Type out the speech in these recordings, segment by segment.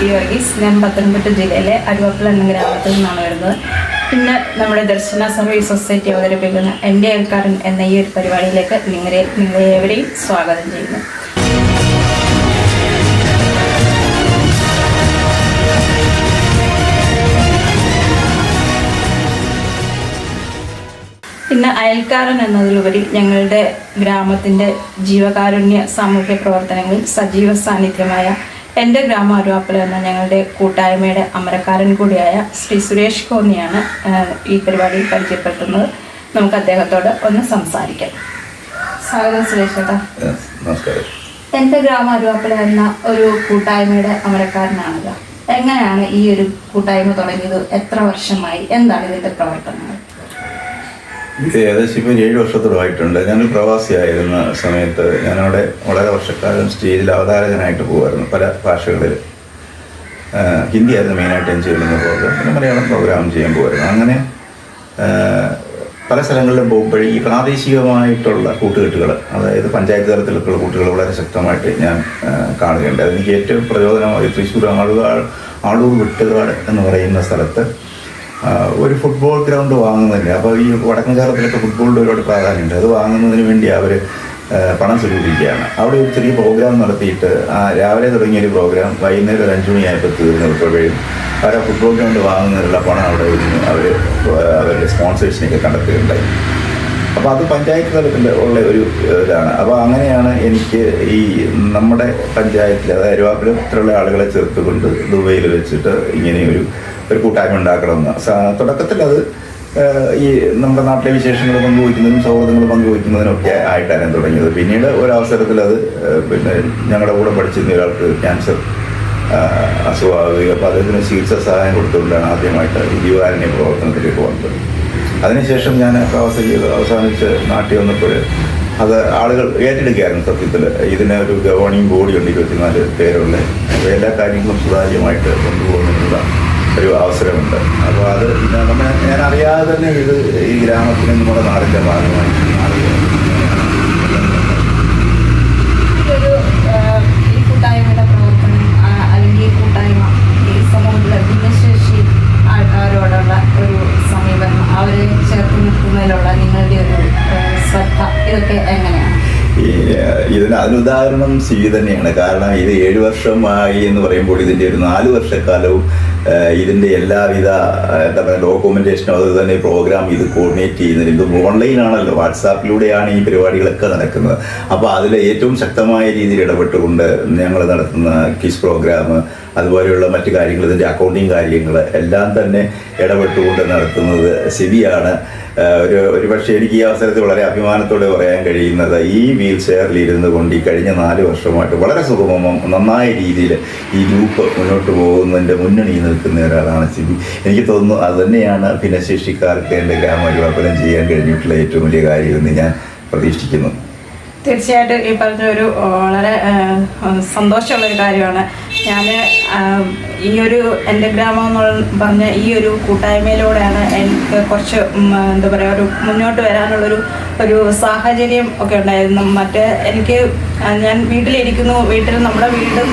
P Varghese. ഞാൻ പത്തനംതിട്ട ജില്ലയിലെ അരുവാപ്പുഴ എന്ന ഗ്രാമത്തിൽ നിന്നാണ് വരുന്നത്. ഇന്ന് നമ്മുടെ ദർശന സർവീസ് സൊസൈറ്റി അവതരിപ്പിക്കുന്ന എൻ്റെ അയൽക്കാരൻ എന്ന ഈ ഒരു പരിപാടിയിലേക്ക് നിങ്ങളെവരെയും സ്വാഗതം ചെയ്യുന്നു. ഇന്ന് അയൽക്കാരൻ എന്നതിലുപരി ഞങ്ങളുടെ ഗ്രാമത്തിൻ്റെ ജീവകാരുണ്യ സാമൂഹ്യ പ്രവർത്തനങ്ങളിൽ സജീവ സാന്നിധ്യമായ എൻ്റെ ഗ്രാമം അരുവാപ്പുഴ എന്ന ഞങ്ങളുടെ കൂട്ടായ്മയുടെ അമരക്കാരൻ കൂടിയായ ശ്രീ സുരേഷ് കോന്നിയാണ് ഈ പരിപാടിയിൽ പരിചയപ്പെടുത്തുന്നത്. നമുക്ക് അദ്ദേഹത്തോട് ഒന്ന് സംസാരിക്കാം. സ്വാഗതം സുരേഷ് ചേട്ടാ. നമസ്കാരം. എൻ്റെ ഗ്രാമം അരുവാപ്പുഴ എന്ന ഒരു കൂട്ടായ്മയുടെ അമരക്കാരനാണല്ലോ. എങ്ങനെയാണ് ഈ ഒരു കൂട്ടായ്മ തുടങ്ങിയത്? എത്ര വർഷമായി? എന്താണ് ഇതിൻ്റെ പ്രവർത്തനങ്ങൾ? ഇത് ഏകദേശം ഇപ്പോൾ 7 വർഷത്തോളമായിട്ടുണ്ട്. ഞാനൊരു പ്രവാസിയായിരുന്ന സമയത്ത് ഞാനവിടെ വളരെ വർഷക്കാലം സ്റ്റേജിൽ അവതാരകനായിട്ട് പോകുമായിരുന്നു. പല ഭാഷകളിൽ. ഹിന്ദി ആയിരുന്നു മെയിനായിട്ട് ഞാൻ ചെയ്യുന്ന പ്രോഗ്രാം. പിന്നെ മലയാളം പ്രോഗ്രാം ചെയ്യാൻ പോകുമായിരുന്നു. അങ്ങനെ പല സ്ഥലങ്ങളിലും പോകുമ്പോഴേ ഈ പ്രാദേശികമായിട്ടുള്ള കൂട്ടുകെട്ടുകൾ, അതായത് പഞ്ചായത്ത് തലത്തിലൊക്കെയുള്ള കൂട്ടുകൾ വളരെ ശക്തമായിട്ട് ഞാൻ കാണുകയുണ്ട്. അതെനിക്ക് ഏറ്റവും പ്രചോദനമായി തൃശ്ശൂർ ആളൂർ വെട്ടുകാട് എന്ന് പറയുന്ന സ്ഥലത്ത് ഒരു ഫുട്ബോൾ ഗ്രൗണ്ട് വാങ്ങുന്നതിന്, അപ്പോൾ ഈ വടക്കൻ കേരളത്തിലൊക്കെ ഫുട്ബോളിൻ്റെ ഒരുപാട് പ്രാധാന്യമുണ്ട്. അത് വാങ്ങുന്നതിന് വേണ്ടി അവർ പണം സ്വരൂപിക്കുകയാണ്. അവിടെ ഒരു ചെറിയ പ്രോഗ്രാം നടത്തിയിട്ട് രാവിലെ തുടങ്ങിയൊരു പ്രോഗ്രാം വൈകുന്നേരം ഒരു 5 മണിയായപ്പോൾ തീർന്നപ്പോഴും അവർ ആ ഫുട്ബോൾ ഗ്രൗണ്ട് വാങ്ങുന്നതിനുള്ള പണം അവിടെ ഇരുന്ന് അവരുടെ സ്പോൺസേഴ്സിനെയൊക്കെ കണ്ടെത്തുകയുണ്ടായി. അപ്പോൾ അത് പഞ്ചായത്ത് തലത്തിൽ ഉള്ള ഒരു ഇതാണ്. അപ്പോൾ അങ്ങനെയാണ് എനിക്ക് ഈ നമ്മുടെ പഞ്ചായത്തിൽ, അതായത് അരുവാപ്പുഴത്തിലുള്ള ആളുകളെ ചേർത്തുകൊണ്ട് ദുബൈയിൽ വെച്ചിട്ട് ഇങ്ങനെയൊരു കൂട്ടായ്മ ഉണ്ടാക്കണമെന്ന്. തുടക്കത്തിൽ അത് ഈ നമ്മുടെ നാട്ടിലെ വിശേഷങ്ങൾ പങ്കുവയ്ക്കുന്നതിനും സൗഹൃദങ്ങൾ പങ്കുവയ്ക്കുന്നതിനൊക്കെ ആയിട്ടാണ് തുടങ്ങിയത്. പിന്നീട് ഒരവസരത്തിൽ അത് പിന്നെ ഞങ്ങളുടെ കൂടെ പഠിച്ചിരുന്ന ഒരാൾക്ക് ക്യാൻസർ അസുഖമാവുകയും അപ്പോൾ അദ്ദേഹത്തിന് ചികിത്സാ സഹായം കൊടുത്തുകൊണ്ടാണ് ആദ്യമായിട്ട് ഈ ജീവകാരുണ്യ പ്രവർത്തനത്തിലേക്ക് വന്നത്. അതിനുശേഷം ഞാൻ അവസാനിച്ച് നാട്ടിൽ വന്നപ്പോൾ അത് ആളുകൾ ഏറ്റെടുക്കുകയായിരുന്നു. സത്യത്തിൽ ഇതിന് ഒരു ഗവേണിംഗ് ബോഡിയുണ്ട്, 24 പേരുള്ള. അപ്പോൾ എല്ലാ കാര്യങ്ങളും സുതാര്യമായിട്ട് കൊണ്ടുപോകുന്നതിനുള്ള ഒരു അവസരമുണ്ട്. അപ്പോൾ അത് ഞാൻ അറിയാതെ തന്നെ ഇത് ഈ ഗ്രാമത്തിന് നമ്മുടെ നാടിൻ്റെ ഭാഗമായി മാറുകയാണ്. ഈ കൂട്ടായ്മയുടെ പ്രവർത്തനം അല്ലെങ്കിൽ ഈ കൂട്ടായ്മ ഈ സമൂഹത്തിലെ ഭിന്നശേഷി ആൾക്കാരോടുള്ള ഒരു സമീപനം, അവരെ ചേർത്ത് നിർത്തുന്നതിലുള്ള നിങ്ങളുടെ ഒരു ശ്രദ്ധ, ഇതൊക്കെ എങ്ങനെയാണ്? അതിനുദാഹരണം സിവി തന്നെയാണ്. കാരണം ഇത് 7 വർഷമായി എന്ന് പറയുമ്പോൾ ഇതിൻ്റെ ഒരു 4 വർഷക്കാലവും ഇതിൻ്റെ എല്ലാവിധ എന്താ പറയുക ഡോക്യുമെൻറ്റേഷനും അതുപോലെ തന്നെ പ്രോഗ്രാം ഇത് കോർഡിനേറ്റ് ചെയ്യുന്നതിന് ഇത് ഓൺലൈനാണല്ലോ, വാട്സാപ്പിലൂടെയാണ് ഈ പരിപാടികളൊക്കെ നടക്കുന്നത്. അപ്പോൾ അതിൽ ഏറ്റവും ശക്തമായ രീതിയിൽ ഇടപെട്ടുകൊണ്ട് ഞങ്ങൾ നടത്തുന്ന ക്വിസ് പ്രോഗ്രാം, അതുപോലെയുള്ള മറ്റു കാര്യങ്ങൾ, ഇതിൻ്റെ അക്കൗണ്ടിങ് കാര്യങ്ങൾ എല്ലാം തന്നെ ഇടപെട്ടുകൊണ്ട് നടത്തുന്നത് സിവിയാണ്. ഒരു പക്ഷേ എനിക്ക് ഈ അവസരത്തിൽ വളരെ അഭിമാനത്തോടെ പറയാൻ കഴിയുന്നത് ഈ വീൽ ചെയറിൽ ഇരുന്നു കൊണ്ട് ഈ കഴിഞ്ഞ 4 വർഷമായിട്ട് വളരെ സുഗമവും നന്നായ രീതിയിൽ ഈ ഗ്രൂപ്പ് മുന്നോട്ട് പോകുന്നതിൻ്റെ മുന്നണിയിൽ നിൽക്കുന്ന ഒരാളാണ് സിബി. എനിക്ക് തോന്നുന്നു അത് തന്നെയാണ് ഭിന്നശേഷിക്കാർക്ക് എൻ്റെ ഗ്രാമ അരുവാപ്പുഴ ചെയ്യാൻ കഴിഞ്ഞിട്ടുള്ള ഏറ്റവും വലിയ കാര്യമെന്ന് ഞാൻ പ്രതീക്ഷിക്കുന്നു. തീർച്ചയായിട്ടും ഈ പറഞ്ഞ ഒരു വളരെ സന്തോഷമുള്ളൊരു കാര്യമാണ്. ഞാൻ ഈ ഒരു എൻ്റെ ഗ്രാമം എന്ന് പറഞ്ഞ ഈ ഒരു കൂട്ടായ്മയിലൂടെയാണ് എനിക്ക് കുറച്ച് എന്താ പറയുക ഒരു മുന്നോട്ട് വരാനുള്ളൊരു സാഹചര്യം ഒക്കെ ഉണ്ടായിരുന്നു. എനിക്ക് ഞാൻ വീട്ടിലിരിക്കുന്നു, വീട്ടിൽ നമ്മുടെ വീടും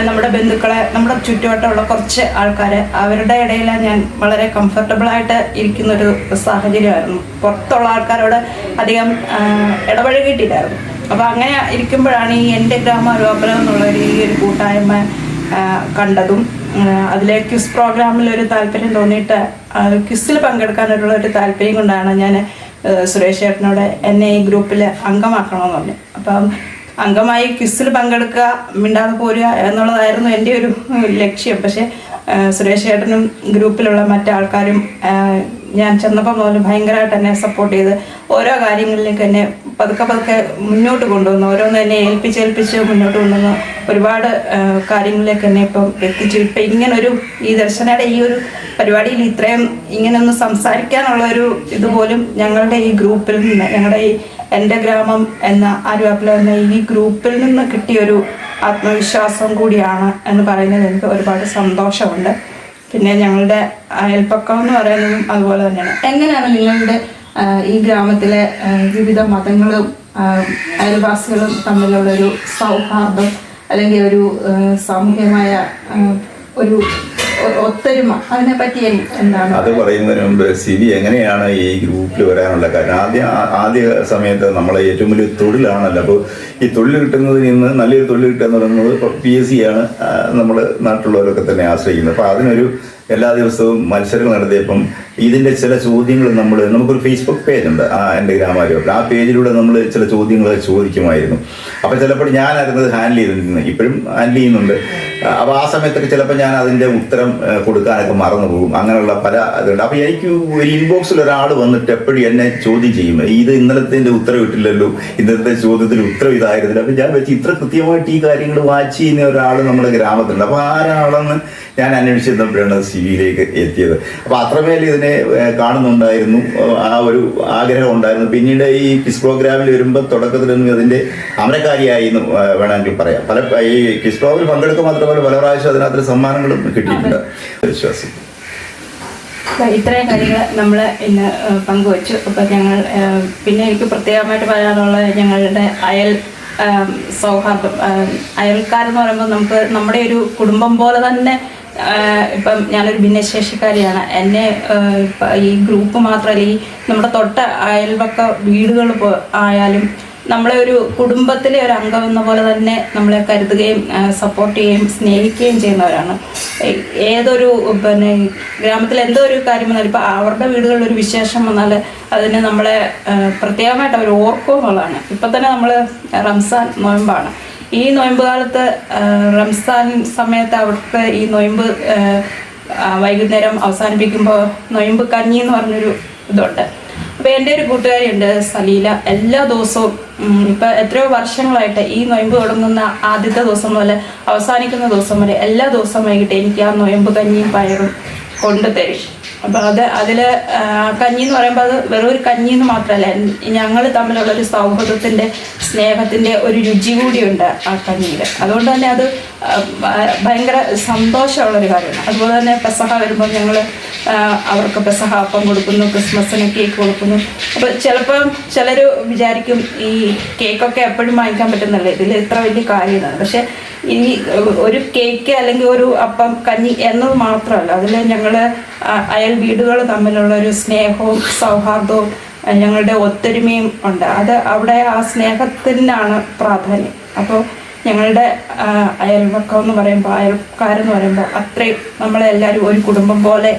നമ്മുടെ ബന്ധുക്കളെ, നമ്മുടെ ചുറ്റുവട്ടമുള്ള കുറച്ച് ആൾക്കാരെ, അവരുടെ ഇടയിലാണ് ഞാൻ വളരെ കംഫർട്ടബിളായിട്ട് ഇരിക്കുന്നൊരു സാഹചര്യമായിരുന്നു. പുറത്തുള്ള ആൾക്കാരോട് അധികം ഇടപഴകിയിട്ടില്ലായിരുന്നു. അപ്പോൾ അങ്ങനെ ഇരിക്കുമ്പോഴാണ് ഈ എൻ്റെ ഗ്രാമം അരുവാപ്പുഴ എന്നുള്ള ഈ ഒരു കൂട്ടായ്മ കണ്ടതും അതിലെ ക്വിസ് പ്രോഗ്രാമിൽ ഒരു താല്പര്യം തോന്നിയിട്ട് ക്വിസിൽ പങ്കെടുക്കാനുള്ള ഒരു താല്പര്യം കൊണ്ടാണ് ഞാൻ സുരേഷ് ചേട്ടനോട് എന്നെ ഈ ഗ്രൂപ്പിൽ അംഗമാക്കണമെന്ന് പറഞ്ഞു. അപ്പം അംഗമായി ക്വിസിൽ പങ്കെടുക്കുക, മിണ്ടാതെ പോരുക എന്നുള്ളതായിരുന്നു എൻ്റെ ഒരു ലക്ഷ്യം. പക്ഷേ സുരേഷ് ചേട്ടനും ഗ്രൂപ്പിലുള്ള മറ്റാൾക്കാരും ഞാൻ ചെന്നപ്പോൾ മുതൽ ഭയങ്കരമായിട്ട് എന്നെ സപ്പോർട്ട് ചെയ്ത് ഓരോ കാര്യങ്ങളിലേക്ക് എന്നെ പതുക്കെ മുന്നോട്ട് കൊണ്ടുവന്നു. ഓരോന്ന് എന്നെ ഏൽപ്പിച്ച് മുന്നോട്ട് കൊണ്ടുവന്ന് ഒരുപാട് കാര്യങ്ങളിലേക്ക് എന്നെ ഇപ്പം എത്തിച്ചു. ഇപ്പം ഇങ്ങനൊരു ഈ ദർശനയുടെ ഈ ഒരു പരിപാടിയിൽ ഇത്രയും ഇങ്ങനൊന്ന് സംസാരിക്കാനുള്ള ഒരു ഇതുപോലും ഞങ്ങളുടെ ഈ ഗ്രൂപ്പിൽ നിന്ന്, ഞങ്ങളുടെ ഈ എൻ്റെ ഗ്രാമം എന്ന അരുവാപ്പുഴ എന്ന ഈ ഗ്രൂപ്പിൽ നിന്ന് കിട്ടിയൊരു ആത്മവിശ്വാസം കൂടിയാണ് എന്ന് പറയുന്നത് എനിക്ക് ഒരുപാട് സന്തോഷമുണ്ട്. പിന്നെ ഞങ്ങളുടെ അയൽപ്പക്കം എന്ന് പറയുന്നതും അതുപോലെ തന്നെയാണ്. എങ്ങനെയാണ് നിങ്ങളുടെ ഈ ഗ്രാമത്തിലെ വിവിധ മതങ്ങളും അയൽവാസികളും തമ്മിലുള്ളൊരു സൗഹാർദ്ദം അല്ലെങ്കിൽ ഒരു സാമൂഹികമായ ഒരു ഒത്തൊരുമ, അതിനെപ്പറ്റി എന്താണ്? അത് പറയുന്നതിന് മുമ്പ് സിബി എങ്ങനെയാണ് ഈ ഗ്രൂപ്പിൽ വരാനുള്ള കാരണം? ആദ്യ സമയത്ത് നമ്മളെ ഏറ്റവും വലിയ തൊഴിലാണല്ലോ. അപ്പോൾ ഈ തൊഴിൽ കിട്ടുന്നതിൽ നിന്ന് നല്ലൊരു തൊഴിൽ കിട്ടുക എന്ന് പറയുന്നത് PSC ആണ് നമ്മൾ നാട്ടിലുള്ളവരൊക്കെ തന്നെ ആശ്രയിക്കുന്നത്. അപ്പോൾ അതിനൊരു എല്ലാ ദിവസവും മത്സരങ്ങൾ നടത്തിയപ്പം ഇതിൻ്റെ ചില ചോദ്യങ്ങൾ നമുക്കൊരു ഫേസ്ബുക്ക് പേജുണ്ട് എൻ്റെ ഗ്രാമാരോഗ്യം. ആ പേജിലൂടെ നമ്മൾ ചില ചോദ്യങ്ങൾ ചോദിക്കുമായിരുന്നു. അപ്പോൾ ചിലപ്പോൾ ഞാനായിരുന്നു ഹാൻഡിൽ ചെയ്തിരുന്നത്, ഇപ്പോഴും ഹാൻഡിൽ ചെയ്യുന്നുണ്ട്. അപ്പോൾ ആ സമയത്തൊക്കെ ചിലപ്പോൾ ഞാൻ അതിൻ്റെ ഉത്തരം കൊടുക്കാനൊക്കെ മറന്നു പോകും. അങ്ങനെയുള്ള പല ഇതുണ്ട്. അപ്പോൾ എനിക്ക് ഒരു ഇൻബോക്സിൽ ഒരാൾ വന്നിട്ട് എപ്പോഴും എന്നെ ചോദ്യം ചെയ്യും, ഇത് ഇന്നലത്തെ ഉത്തരം ഇട്ടില്ലല്ലോ, ഇന്നത്തെ ചോദ്യത്തിന് ഉത്തരം ഇതായിരുന്നില്ല. അപ്പോൾ ഞാൻ വെച്ച് ഇത്ര കൃത്യമായിട്ട് ഈ കാര്യങ്ങൾ വാച്ച് ചെയ്യുന്ന ഒരാൾ നമ്മുടെ ഗ്രാമത്തിലുണ്ട്. അപ്പോൾ ആരാളെന്ന് ഞാൻ അന്വേഷിച്ചപ്പോഴാണ് സിവിയിലേക്ക് എത്തിയത്. അപ്പോൾ അത്രമേൽ ഇതിനെ കാണുന്നുണ്ടായിരുന്നു, ആ ഒരു ആഗ്രഹം ഉണ്ടായിരുന്നു. പിന്നീട് ഈ ക്വിസ് പ്രോഗ്രാമിൽ വരുമ്പോൾ തുടക്കത്തിലൊന്നും അതിൻ്റെ അമരക്കാരിയായിരുന്നു വേണമെങ്കിൽ പറയാം. ഈ ക്വിസ് പ്രോഗ്രാമിൽ പങ്കെടുക്കുക മാത്രമല്ല പല പ്രാവശ്യം അതിനകത്ത് സമ്മാനങ്ങളും കിട്ടിയിട്ടുണ്ട്. വിശ്വാസം ഇത്രയും കാര്യങ്ങൾ നമ്മൾ ഇന്ന് പങ്കുവച്ചു. അപ്പം ഞങ്ങൾ പിന്നെ എനിക്ക് പ്രത്യേകമായിട്ട് പറയാനുള്ളത് ഞങ്ങളുടെ സൗഹാർദ്ദം, അയൽക്കാരെന്ന് പറയുമ്പോൾ നമുക്ക് നമ്മുടെ ഒരു കുടുംബം പോലെ തന്നെ. ഇപ്പം ഞാനൊരു ഭിന്നശേഷിക്കാരിയാണ്. എന്നെ ഈ ഗ്രൂപ്പ് മാത്രമല്ല, ഈ നമ്മുടെ തൊട്ട അയൽവക്ക വീടുകൾ ആയാലും നമ്മളെ ഒരു കുടുംബത്തിലെ ഒരു അംഗം എന്ന പോലെ തന്നെ നമ്മളെ കരുതുകയും സപ്പോർട്ട് ചെയ്യുകയും സ്നേഹിക്കുകയും ചെയ്യുന്നവരാണ്. ഏതൊരു ഗ്രാമത്തിൽ എന്തോ ഒരു കാര്യം വന്നാൽ, ഇപ്പോൾ അവരുടെ വീടുകളിൽ ഒരു വിശേഷം വന്നാൽ അതിന് നമ്മളെ പ്രത്യേകമായിട്ട് അവർ ഓർക്കും എന്നുള്ളതാണ്. ഇപ്പം തന്നെ നമ്മൾ റംസാൻ നോയമ്പാണ്. ഈ നോയമ്പ് കാലത്ത് റംസാൻ സമയത്ത് അവർക്ക് ഈ നോയമ്പ് വൈകുന്നേരം അവസാനിപ്പിക്കുമ്പോൾ നോയമ്പ് കഞ്ഞി എന്ന് പറഞ്ഞൊരു ഇതുണ്ട്. അപ്പോൾ എൻ്റെ ഒരു കൂട്ടുകാരിയുണ്ട് സലീല. എല്ലാ ദിവസവും ഇപ്പം എത്രയോ വർഷങ്ങളായിട്ട് ഈ നോയമ്പ് തുടങ്ങുന്ന ആദ്യത്തെ ദിവസം മുതൽ അവസാനിക്കുന്ന ദിവസം വരെ എല്ലാ ദിവസവും വൈകിട്ട് എനിക്ക് ആ നോയമ്പ് കഞ്ഞിയും പയറും കൊണ്ടുതരും. അപ്പോൾ അതിൽ കഞ്ഞി എന്ന് പറയുമ്പോൾ അത് വെറും ഒരു കഞ്ഞി എന്ന് മാത്രമല്ല, ഞങ്ങൾ തമ്മിലുള്ളൊരു സൗഹൃദത്തിൻ്റെ സ്നേഹത്തിൻ്റെ ഒരു രുചി കൂടിയുണ്ട് ആ കഞ്ഞിയിൽ. അതുകൊണ്ട് തന്നെ അത് ഭയങ്കര സന്തോഷമുള്ളൊരു കാര്യമാണ്. അതുപോലെ തന്നെ പെസഹ വരുമ്പോൾ ഞങ്ങൾ അവർക്ക് പെസഹ അപ്പം കൊടുക്കുന്നു, ക്രിസ്മസിന് കേക്ക് കൊടുക്കുന്നു. അപ്പോൾ ചിലപ്പം ചിലർ വിചാരിക്കും ഈ കേക്കൊക്കെ എപ്പോഴും വാങ്ങിക്കാൻ പറ്റുന്നില്ല, ഇതിൽ ഇത്ര വലിയ കാര്യമാണ്. പക്ഷേ ഈ ഒരു കേക്ക് അല്ലെങ്കിൽ ഒരു അപ്പം കഞ്ഞി എന്നത് മാത്രമല്ല, അതിൽ ഞങ്ങൾ അയൽ വീടുകൾ തമ്മിലുള്ള ഒരു സ്നേഹവും സൗഹാർദ്ദവും ഞങ്ങളുടെ ഒത്തൊരുമയും ഉണ്ട്. അത് അവിടെ ആ സ്നേഹത്തിനാണ് പ്രാധാന്യം. അപ്പോൾ ഞങ്ങളുടെ അയൽവക്കം എന്ന് പറയുമ്പോൾ, അയൽക്കാരെന്ന് പറയുമ്പോൾ അത്രയും നമ്മളെല്ലാവരും ഒരു കുടുംബം പോലെ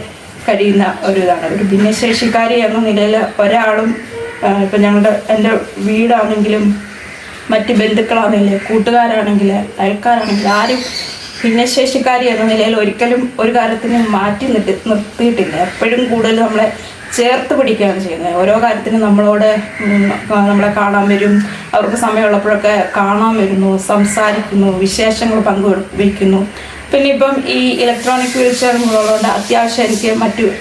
കഴിയുന്ന ഒരു ഇതാണ്. ഒരു ഭിന്നശേഷിക്കാരി എന്ന നിലയിൽ ഒരാളും ഇപ്പം എൻ്റെ വീടാണെങ്കിലും മറ്റ് ബന്ധുക്കളാണെങ്കിലും കൂട്ടുകാരാണെങ്കിൽ അയൽക്കാരാണെങ്കിൽ ആരും ഭിന്നശേഷിക്കാരി എന്ന നിലയിൽ ഒരിക്കലും ഒരു കാര്യത്തിന് മാറ്റി നിർത്തിയിട്ടില്ല. എപ്പോഴും കൂടുതൽ നമ്മളെ ചേർത്ത് പിടിക്കുകയാണ് ചെയ്യുന്നത്. ഓരോ കാര്യത്തിനും നമ്മളെ കാണാൻ വരും, അവർക്ക് സമയമുള്ളപ്പോഴൊക്കെ കാണാൻ വരുന്നു, സംസാരിക്കുന്നു, വിശേഷങ്ങൾ പങ്കുവയ്ക്കുന്നു. പിന്നെ ഇപ്പം ഈ ഇലക്ട്രോണിക് വീൽചെയറുകളുള്ളതുകൊണ്ട് അത്യാവശ്യം എനിക്ക്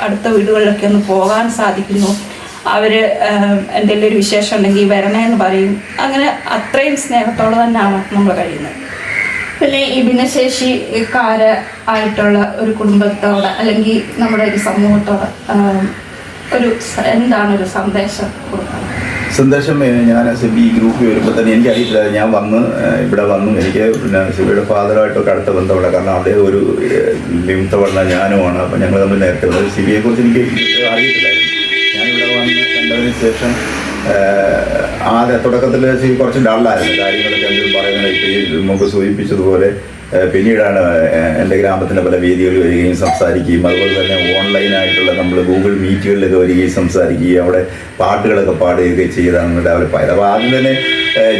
അടുത്ത വീടുകളിലൊക്കെ ഒന്ന് പോകാൻ സാധിക്കുന്നു. അവർ എന്തെങ്കിലും ഒരു വിശേഷം ഉണ്ടെങ്കിൽ വരണേന്ന് പറയും. അങ്ങനെ അത്രയും സ്നേഹത്തോടെ തന്നെയാണ് നമ്മൾ കഴിയുന്നത്. പിന്നെ ഈ ഭിന്നശേഷിക്കാരായിട്ടുള്ള ഒരു കുടുംബത്തോട് അല്ലെങ്കിൽ നമ്മുടെ ഒരു സമൂഹത്തോട് എന്താണ് സന്ദേശം കൊടുക്കുന്നത്? സന്ദേശം ഞാൻ സിബി ഗ്രൂപ്പിൽ വരുമ്പോൾ തന്നെ എനിക്കറിയില്ല. ഞാൻ ഇവിടെ വന്നു എനിക്ക് പിന്നെ സിബിയുടെ ഫാദറായിട്ടൊക്കെ അടുത്ത ബന്ധമുള്ള, കാരണം അദ്ദേഹം ഒരു നിമിത്ത പറഞ്ഞ ഞാനുമാണ്. അപ്പം ഞങ്ങൾ തമ്മിൽ നേരത്തെ സിബിയെക്കുറിച്ച് എനിക്ക് അറിയത്തില്ലായിരുന്നു. ഞാനിവിടെ വന്ന് കണ്ടതിന് ശേഷം തുടക്കത്തിൽ കുറച്ച് ഡള്ളായിരുന്നു, കാര്യങ്ങളൊക്കെ എന്തെങ്കിലും പറയുന്നത്. ഇപ്പോൾ മുമ്പ് സൂചിപ്പിച്ചതുപോലെ പിന്നീടാണ് എൻ്റെ ഗ്രാമത്തിൻ്റെ പല വേദികളിൽ വരികയും സംസാരിക്കുകയും, അതുപോലെ തന്നെ ഓൺലൈനായിട്ടുള്ള നമ്മൾ ഗൂഗിൾ മീറ്റുകളിലൊക്കെ വരികയും സംസാരിക്കുകയും അവിടെ പാട്ടുകളൊക്കെ പാടുകയൊക്കെ ചെയ്താണ് ഡെവലപ്പായത്. അപ്പോൾ ആദ്യം തന്നെ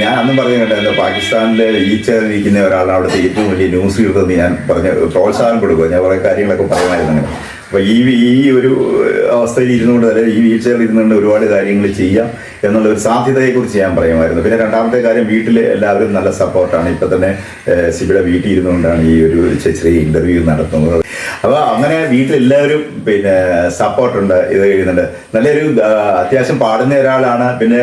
ഞാൻ അന്നും പറഞ്ഞു കേട്ടോ, എന്താ പാകിസ്ഥാനിൽ വീഴ്ചയിരിക്കുന്ന ഒരാളാണ് അവിടുത്തെ ഏറ്റവും വലിയ ന്യൂസ് റീഡറെന്ന് ഞാൻ പ്രോത്സാഹനം കൊടുക്കുക. ഞാൻ കുറേ കാര്യങ്ങളൊക്കെ പറയുമായിരുന്നു അങ്ങനെ. അപ്പോൾ ഈ ഒരു അവസ്ഥയിൽ ഇരുന്നുകൊണ്ട് തന്നെ ഈ വീഴ്ചകൾ ഇരുന്നുകൊണ്ട് ഒരുപാട് കാര്യങ്ങൾ ചെയ്യാം എന്നുള്ളൊരു സാധ്യതയെക്കുറിച്ച് ഞാൻ പറയുമായിരുന്നു. പിന്നെ രണ്ടാമത്തെ കാര്യം, വീട്ടിൽ എല്ലാവരും നല്ല സപ്പോർട്ടാണ്. ഇപ്പം തന്നെ സിബിയുടെ വീട്ടിൽ ഇരുന്നുകൊണ്ടാണ് ഈ ഒരു ചെറിയ ഇൻ്റർവ്യൂ നടത്തുന്നത്. അപ്പോൾ അങ്ങനെ വീട്ടിലെല്ലാവരും പിന്നെ സപ്പോർട്ടുണ്ട്. ഇത് എഴുതുന്നുണ്ട്, നല്ലൊരു അത്യാവശ്യം പാടുന്ന ഒരാളാണ്, പിന്നെ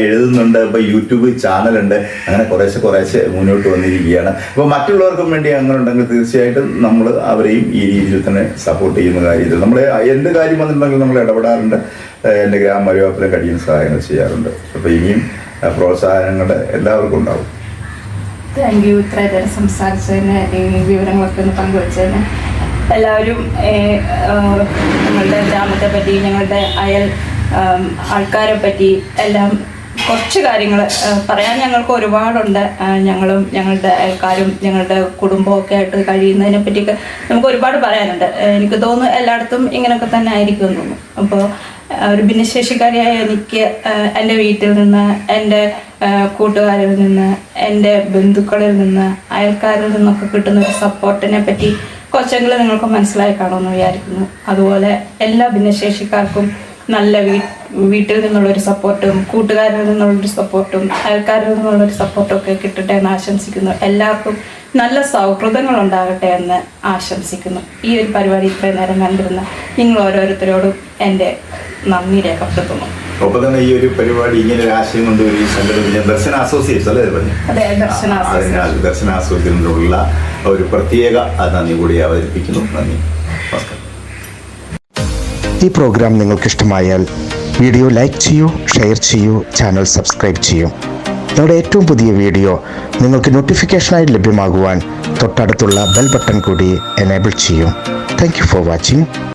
എഴുതുന്നുണ്ട്, ഇപ്പോൾ യൂട്യൂബ് ചാനലുണ്ട്. അങ്ങനെ കുറേശ്ശെ മുന്നോട്ട് വന്നിരിക്കുകയാണ്. അപ്പോൾ മറ്റുള്ളവർക്കും വേണ്ടി അങ്ങനെ ഉണ്ടെങ്കിൽ തീർച്ചയായിട്ടും നമ്മൾ അവരെയും ഈ രീതിയിൽ തന്നെ സപ്പോർട്ട് ചെയ്യുന്ന കാര്യത്തിൽ നമ്മൾ എന്ത് കാര്യം വന്നിട്ടുണ്ടെങ്കിലും നമ്മൾ ഇടപെടാറുണ്ട്. എൻ്റെ ഗ്രാമപരിവാരത്തിലും കഴിയുന്ന സഹായങ്ങൾ ചെയ്യാറുണ്ട്. അപ്പോൾ ഇനിയും പ്രോത്സാഹനങ്ങൾ എല്ലാവർക്കും ഉണ്ടാവും. Thank you. ഇത്രയും സംസാരിച്ചതിന്, ഈ വിവരങ്ങളൊക്കെ ഒന്ന് പങ്കുവച്ചതിന് എല്ലാവരും ഞങ്ങളുടെ ഗ്രാമത്തെ പറ്റി, ഞങ്ങളുടെ അയൽ ആൾക്കാരെ പറ്റി എല്ലാം കുറച്ച് കാര്യങ്ങൾ പറയാൻ ഞങ്ങൾക്ക് ഒരുപാടുണ്ട്. ഞങ്ങളും ഞങ്ങളുടെ അയൽക്കാരും ഞങ്ങളുടെ കുടുംബമൊക്കെ ആയിട്ട് കഴിയുന്നതിനെ പറ്റിയൊക്കെ നമുക്ക് ഒരുപാട് പറയാനുണ്ട്. എനിക്ക് തോന്നുന്നു എല്ലായിടത്തും ഇങ്ങനെയൊക്കെ തന്നെ ആയിരിക്കും എന്ന് തോന്നുന്നു. അപ്പോൾ ഒരു ഭിന്നശേഷിക്കാരിയായ എനിക്ക് എൻ്റെ വീട്ടിൽ നിന്ന്, എൻ്റെ കൂട്ടുകാരിൽ നിന്ന്, എൻ്റെ ബന്ധുക്കളിൽ നിന്ന്, അയൽക്കാരിൽ നിന്നൊക്കെ കിട്ടുന്ന ഒരു സപ്പോർട്ടിനെ പറ്റി കുറച്ചെങ്കിലും നിങ്ങൾക്ക് മനസ്സിലായി കാണുമെന്ന് വിചാരിക്കുന്നു. അതുപോലെ എല്ലാ ഭിന്നശേഷിക്കാർക്കും നല്ല വീട്ടിൽ നിന്നുള്ളൊരു സപ്പോർട്ടും കൂട്ടുകാരിൽ നിന്നുള്ളൊരു സപ്പോർട്ടും അയൽക്കാരിൽ നിന്നുള്ളൊരു സപ്പോർട്ടും ഒക്കെ കിട്ടട്ടെ എന്ന് ആശംസിക്കുന്നു. എല്ലാവർക്കും നല്ല സൗഹൃദങ്ങൾ ഉണ്ടാകട്ടെ എന്ന് ആശംസിക്കുന്നു. ഈ ഒരു പരിപാടി ഇത്രയും നേരം കണ്ടിരുന്ന നിങ്ങൾ ഓരോരുത്തരോടും എൻ്റെ നന്ദി രേഖപ്പെടുത്തുന്നു. ഒപ്പം തന്നെ ഈ ഒരു പരിപാടി ഇങ്ങനെ ഒരു ആശയം കൊണ്ടുവരികയും സംഘടിപ്പിച്ച ദർശന അസോസിയേറ്റ്സ് അല്ലേ പറഞ്ഞു? അതെ, അതിനാൽ ദർശന അസോസിയേറ്റിനുള്ള ഒരു പ്രത്യേക നന്ദി കൂടി അവതരിപ്പിക്കുന്നു. നന്ദി, നമസ്കാരം. ഈ പ്രോഗ്രാം നിങ്ങൾക്കിഷ്ടമായാൽ വീഡിയോ ലൈക്ക് ചെയ്യൂ, ഷെയർ ചെയ്യൂ, ചാനൽ സബ്സ്ക്രൈബ് ചെയ്യൂ. ഞങ്ങളുടെ ഏറ്റവും പുതിയ വീഡിയോ നിങ്ങൾക്ക് നോട്ടിഫിക്കേഷനായി ലഭ്യമാകുവാൻ തൊട്ടടുത്തുള്ള ബെൽ ബട്ടൺ കൂടി എനേബിൾ ചെയ്യൂ. Thank you for watching.